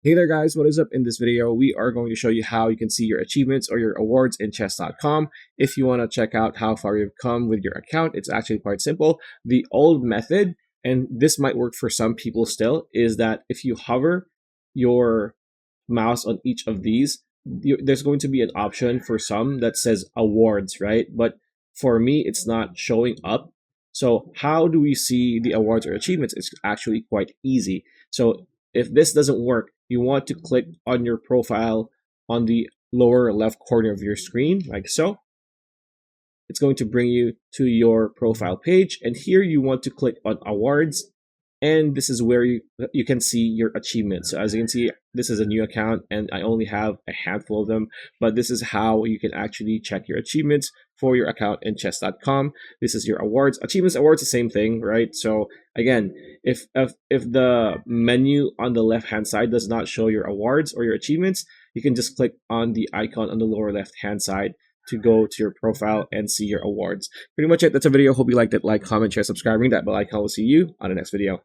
Hey there guys, what is up? In this video, we are going to show you how you can see your achievements or your awards in chess.com. If you want to check out how far you've come with your account, it's actually quite simple. The old method, and this might work for some people still, is that if you hover your mouse on each of these, there's going to be an option for some that says awards, right? But for me, it's not showing up. So how do we see the awards or achievements? It's actually quite easy. So if this doesn't work, you want to click on your profile on the lower left corner of your screen, like so. It's going to bring you to your profile page, and here you want to click on awards, and this is where you can see your achievements. So as you can see, this is a new account and I only have a handful of them, but this is how you can actually check your achievements for your account in chess.com. This is your awards. Achievements, awards, the same thing, right? So again, if the menu on the left hand side does not show your awards or your achievements, you can just click on the icon on the lower left hand side to go to your profile and see your awards. Pretty much it. That's a video. Hope you liked it. Like, comment, share, subscribe, ring that bell icon. We'll see you on the next video.